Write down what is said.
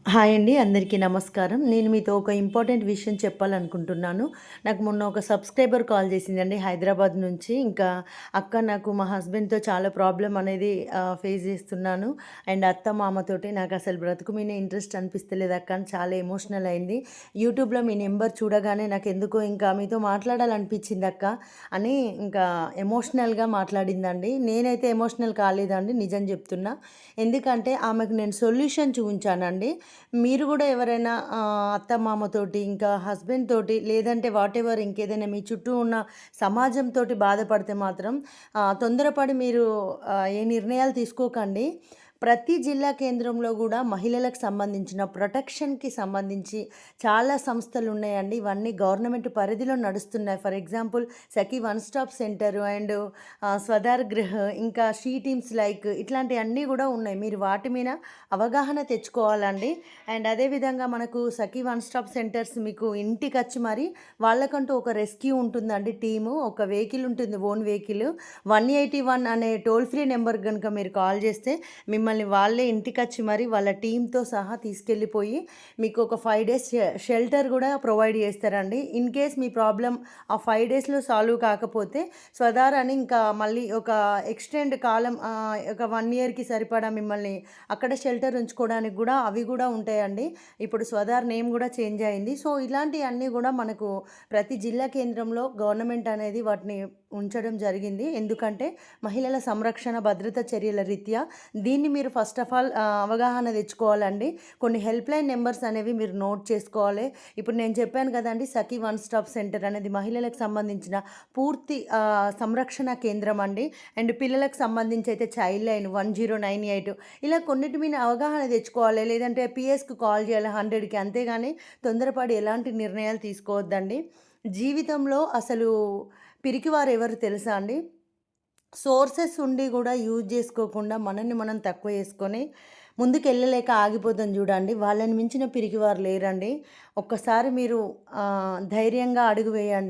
Hi అండి. అందరికీ నమస్కారం. నేను మీతో ఒక ఇంపార్టెంట్ విషయం చెప్పాలనుకుంటున్నాను. నాకు మొన్న ఒక సబ్‌స్క్రైబర్ కాల్ చేసిందండి హైదరాబాద్ నుంచి. ఇంకా అక్క నాకు మా హస్బెండ్‌తో చాలా ప్రాబ్లమ్ అనేది ఫేస్ చేస్తున్నాను. అండ్ అత్త, మామతోటి నాకసలు బ్రతుకు మీద ఇంట్రెస్ట్ అనిపిస్తలేదు అక్క అని చాలా ఎమోషనల్ అయింది. యూట్యూబ్‌లో మీ నెంబర్ చూడగానే నాకెందుకో ఇంకా మీతో మాట్లాడాలనిపించింది అక్క అని ఇంకా ఎమోషనల్‌గా మాట్లాడిందండి. నేనైతే ఎమోషనల్ కాలేదండి నిజం చెప్తున్నా. ఎందుకంటే ఆమెకు నేను సొల్యూషన్ చూయించానండి. మీరు గూడా ఎవరైనా అత్తమామతోటి, ఇంకా హస్బెండ్ తోటి, లేదంటే వాటెవర్ ఇంకేదైనా మీ చుట్టూ ఉన్న సమాజంతోటి బాధపడితే మాత్రం తొందరపడి మీరు ఏ నిర్ణయాలు తీసుకోకండి. ప్రతి జిల్లా కేంద్రంలో గూడా మహిళలకు సంబంధించిన ప్రొటెక్షన్‌కి సంబంధించి చాలా సంస్థలున్నాయండి. ఇవన్నీ గవర్నమెంట్ పరిధిలో నడుస్తున్నాయి. For example Sakhi one stop centre and Swadhar Griha, ఇంకా షీ టీమ్స్ లైక్ ఇట్లాంటియన్నీ గూడా ఉన్నాయి. మీరు వాటి మీద అవగాహన తెచ్చుకోవాలండి. అండ్ అదేవిధంగా మనకు సఖీ వన్ స్టాప్ సెంటర్స్ మీకు ఇంటికొచ్చి మరి వాళ్ళకంటూ ఒక రెస్క్యూ ఉంటుందండి టీము. ఒక వెహికల్ ఉంటుంది, ఓన్ వెహికల్. 181 అనే టోల్ ఫ్రీ నెంబర్ గనుక మీరు కాల్ చేస్తే మిమ్మల్ని వాళ్ళే ఇంటికొచ్చి మరి వాళ్ళ టీమ్‌తో సహా తీసుకెళ్ళిపోయి మీకు ఒక 5 డేస్ షెల్టర్ గూడా ప్రొవైడ్ చేస్తారండి. ఇన్ కేస్ మీ ప్రాబ్లమ్ ఆ 5 డేస్‌లో సాల్వ్ కాకపోతే స్వధార్ అని ఇంకా మళ్ళీ ఒక ఎక్స్టెండ్ కాలం ఒక 1 ఇయర్‌కి సరిపడా మిమ్మల్ని అక్కడ షెల్టర్ ఉంచుకోవడానికి గూడా అవి గూడా ఉంటాయండి. ఇప్పుడు స్వధార్ నేమ్ గూడా చేంజ్ అయింది. సో, ఇలాంటియన్నీ గూడా మనకు ప్రతి జిల్లా కేంద్రంలో గవర్నమెంట్ అనేది వాటిని ఉంచడం జరిగింది. ఎందుకంటే మహిళల సంరక్షణ, భద్రత చర్యల రీత్యా దీన్ని మీరు ఫస్ట్ ఆఫ్ ఆల్ అవగాహన తెచ్చుకోవాలండి. కొన్ని హెల్ప్‌లైన్ నంబర్స్ అనేవి మీరు నోట్ చేసుకోవాలి. ఇప్పుడు నేను చెప్పాను కదండీ! సఖీ వన్ స్టాప్ సెంటర్ అనేది మహిళలకు సంబంధించిన పూర్తి సంరక్షణ కేంద్రం అండి. అండ్ పిల్లలకు సంబంధించి అయితే చైల్డ్ లైన్ 1098 ఇలా కొన్నిటి మీద అవగాహన తెచ్చుకోవాలి. లేదంటే పిఎస్‌కి కాల్ చేయాలి 100కి. అంతేగాని తొందరపడి ఎలాంటి నిర్ణయాలు తీసుకోవద్దండి. జీవితంలో అసలు పిరికివారు ఎవరు తెలుసా అండి? సోర్సెస్ ఉండి గూడా యూజ్ జేసుకోకుండా మనల్ని మనం తక్కువ చేసుకొని ముందుకెళ్ళలేక ఆగిపోతాం జూడండి. వాళ్ళని మించిన పిరికివారు లేరండి. ఒక్కసారి మీరు ధైర్యంగా అడుగు వేయండి.